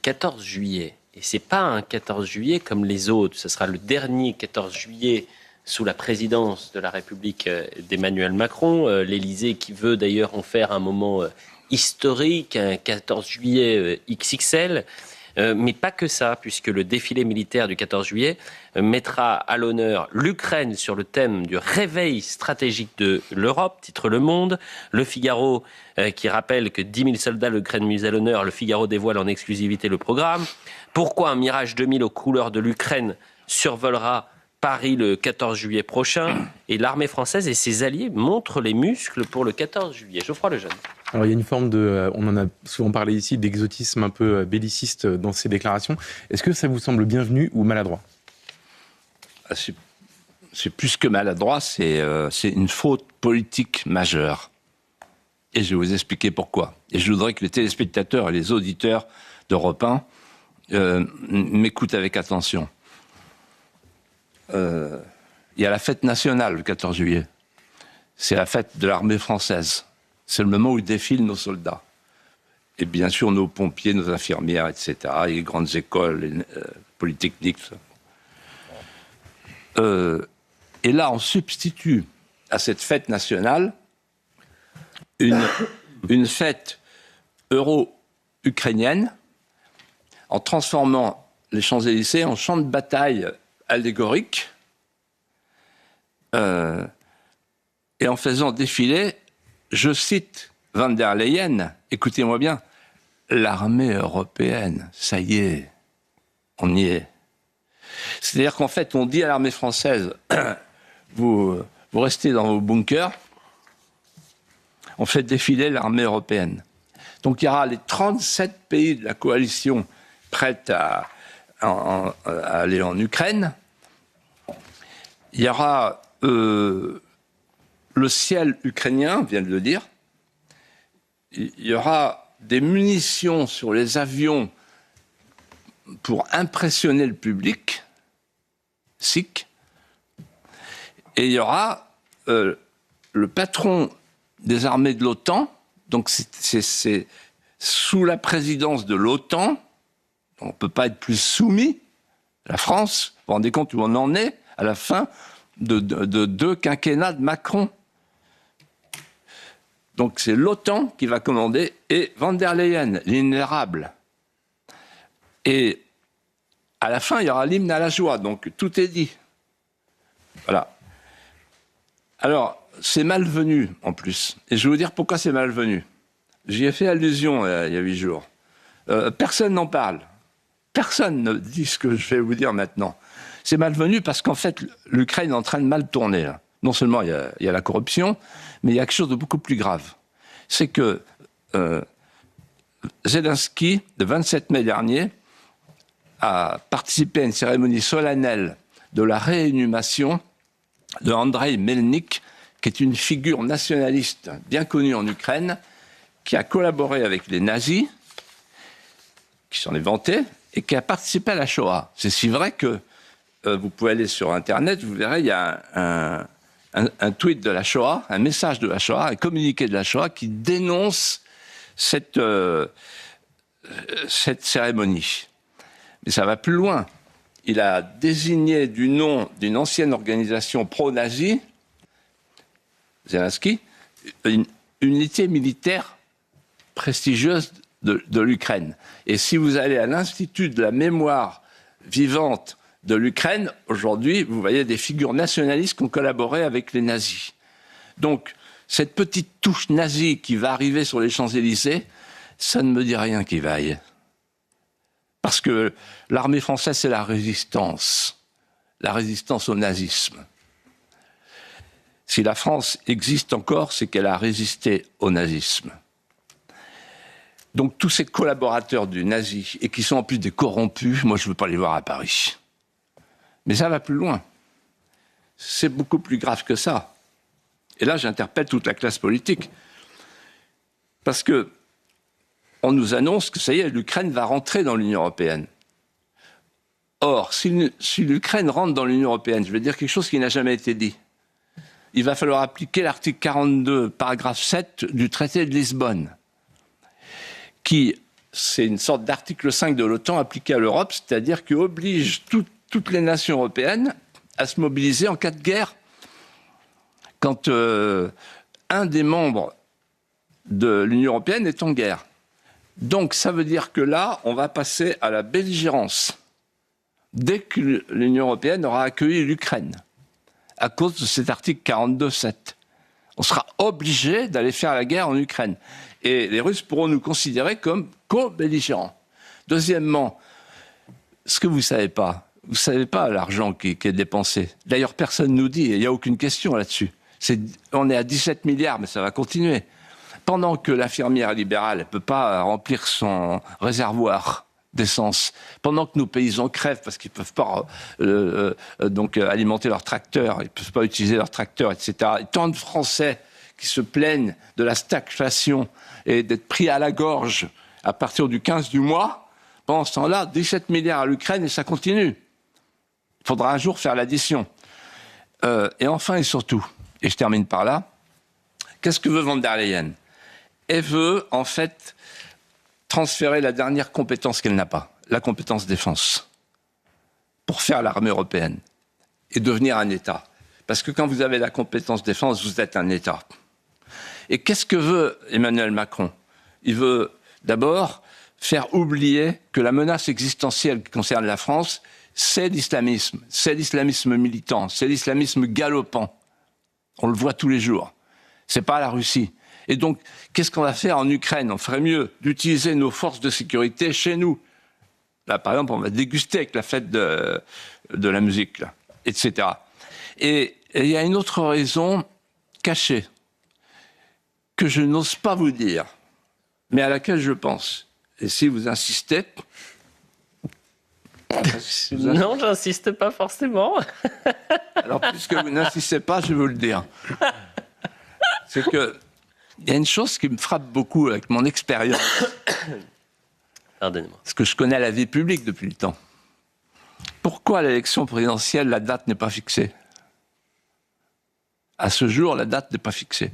14 juillet. Et ce n'est pas un 14 juillet comme les autres. Ce sera le dernier 14 juillet sous la présidence de la République d'Emmanuel Macron. L'Élysée qui veut d'ailleurs en faire un moment historique, un 14 juillet XXL. Mais pas que ça, puisque le défilé militaire du 14 juillet mettra à l'honneur l'Ukraine sur le thème du réveil stratégique de l'Europe, titre Le Monde. Le Figaro qui rappelle que 10 000 soldats l'Ukraine mis à l'honneur. Le Figaro dévoile en exclusivité le programme. Pourquoi un Mirage 2000 aux couleurs de l'Ukraine survolera Paris le 14 juillet prochain? Et l'armée française et ses alliés montrent les muscles pour le 14 juillet. Geoffroy Lejeune. Alors il y a une forme de, on en a souvent parlé ici, d'exotisme un peu belliciste dans ces déclarations. Est-ce que ça vous semble bienvenu ou maladroit? C'est plus que maladroit, c'est une faute politique majeure. Et je vais vous expliquer pourquoi. Et je voudrais que les téléspectateurs et les auditeurs d'Europe 1 m'écoutent avec attention. Il y a la fête nationale le 14 juillet. C'est la fête de l'armée française. C'est le moment où défilent nos soldats. Et bien sûr, nos pompiers, nos infirmières, etc. Et les grandes écoles, les polytechniques. Et là, on substitue à cette fête nationale une fête euro-ukrainienne en transformant les Champs-Élysées en champ de bataille allégorique et en faisant défiler, je cite Van der Leyen, écoutez-moi bien, l'armée européenne, ça y est, on y est. C'est-à-dire qu'en fait, on dit à l'armée française, vous restez dans vos bunkers, on fait défiler l'armée européenne. Donc il y aura les 37 pays de la coalition prêts à aller en Ukraine. Il y aura le ciel ukrainien, on vient de le dire. Il y aura des munitions sur les avions pour impressionner le public, sikh. Et il y aura le patron des armées de l'OTAN, donc c'est sous la présidence de l'OTAN, on ne peut pas être plus soumis, la France, vous vous rendez compte où on en est à la fin de deux quinquennats de Macron. Donc c'est l'OTAN qui va commander, et Van der Leyen, l'inérable. Et à la fin, il y aura l'hymne à la joie, donc tout est dit. Voilà. Alors, c'est malvenu, en plus. Et je vais vous dire pourquoi c'est malvenu. J'y ai fait allusion il y a 8 jours. Personne n'en parle. Personne ne dit ce que je vais vous dire maintenant. C'est malvenu parce qu'en fait, l'Ukraine est en train de mal tourner. Là. Non seulement il y a la corruption, mais il y a quelque chose de beaucoup plus grave. C'est que Zelensky, le 27 mai dernier, a participé à une cérémonie solennelle de la réinhumation de Andrei Melnik, qui est une figure nationaliste bien connue en Ukraine, qui a collaboré avec les nazis, qui s'en est vanté, et qui a participé à la Shoah. C'est si vrai que vous pouvez aller sur Internet, vous verrez, il y a un tweet de la Shoah, un message de la Shoah, un communiqué de la Shoah qui dénonce cette cérémonie. Mais ça va plus loin. Il a désigné du nom d'une ancienne organisation pro-nazie, Zelensky, une unité militaire prestigieuse de l'Ukraine. Et si vous allez à l'Institut de la mémoire vivante de l'Ukraine, aujourd'hui, vous voyez des figures nationalistes qui ont collaboré avec les nazis. Donc, cette petite touche nazie qui va arriver sur les Champs-Élysées, ça ne me dit rien qui vaille. Parce que l'armée française, c'est la résistance au nazisme. Si la France existe encore, c'est qu'elle a résisté au nazisme. Donc tous ces collaborateurs du nazi, et qui sont en plus des corrompus, moi je ne veux pas les voir à Paris. Mais ça va plus loin. C'est beaucoup plus grave que ça. Et là, j'interpelle toute la classe politique. Parce que on nous annonce que ça y est, l'Ukraine va rentrer dans l'Union européenne. Or, si l'Ukraine rentre dans l'Union européenne, je vais dire quelque chose qui n'a jamais été dit. Il va falloir appliquer l'article 42, paragraphe 7 du traité de Lisbonne, qui c'est une sorte d'article 5 de l'OTAN appliqué à l'Europe, c'est-à-dire qu'il oblige toutes les nations européennes à se mobiliser en cas de guerre. Quand un des membres de l'Union européenne est en guerre. Donc ça veut dire que là, on va passer à la belligérance dès que l'Union européenne aura accueilli l'Ukraine, à cause de cet article 42.7. On sera obligé d'aller faire la guerre en Ukraine. Et les Russes pourront nous considérer comme co-belligérants. Deuxièmement, ce que vous ne savez pas l'argent qui est dépensé. D'ailleurs, personne ne nous dit, il n'y a aucune question là-dessus. On est à 17 milliards, mais ça va continuer. Pendant que l'infirmière libérale ne peut pas remplir son réservoir d'essence, pendant que nos paysans crèvent parce qu'ils ne peuvent pas alimenter leurs tracteurs, ils ne peuvent pas utiliser leurs tracteurs, etc. Et tant de Français qui se plaignent de la stagflation et d'être pris à la gorge à partir du 15 du mois, pendant ce temps-là, 17 milliards à l'Ukraine et ça continue. Il faudra un jour faire l'addition. Et enfin et surtout, et je termine par là, qu'est-ce que veut von der Leyen ? Elle veut, en fait, transférer la dernière compétence qu'elle n'a pas, la compétence défense, pour faire l'armée européenne et devenir un État. Parce que quand vous avez la compétence défense, vous êtes un État. Et qu'est-ce que veut Emmanuel Macron ? Il veut d'abord faire oublier que la menace existentielle qui concerne la France, c'est l'islamisme militant, c'est l'islamisme galopant. On le voit tous les jours. C'est pas la Russie. Et donc, qu'est-ce qu'on va faire en Ukraine ? On ferait mieux d'utiliser nos forces de sécurité chez nous. Là, par exemple, on va déguster avec la fête de la musique, là, etc. Et il y a une autre raison cachée que je n'ose pas vous dire, mais à laquelle je pense. Et si vous insistez... Non, j'insiste pas forcément. Alors, puisque vous n'insistez pas, je vais vous le dire. C'est que il y a une chose qui me frappe beaucoup avec mon expérience. Pardonnez-moi. Parce que je connais la vie publique depuis le temps. Pourquoi à l'élection présidentielle, la date n'est pas fixée ? À ce jour, la date n'est pas fixée.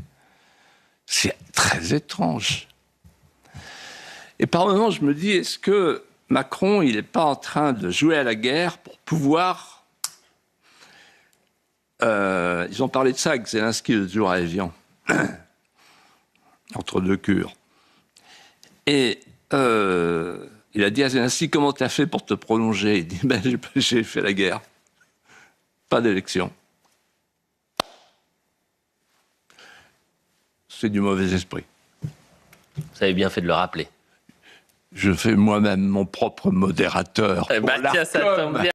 C'est très étrange. Et par moments, je me dis, est-ce que Macron, il n'est pas en train de jouer à la guerre pour pouvoir... ils ont parlé de ça avec Zelensky le jour à Évian, entre deux cures. Et il a dit à Zelensky, comment tu as fait pour te prolonger ? Il dit, ben, j'ai fait la guerre. Pas d'élection. C'est du mauvais esprit. Vous avez bien fait de le rappeler. Je fais moi-même mon propre modérateur. Tiens, ça tombe bien.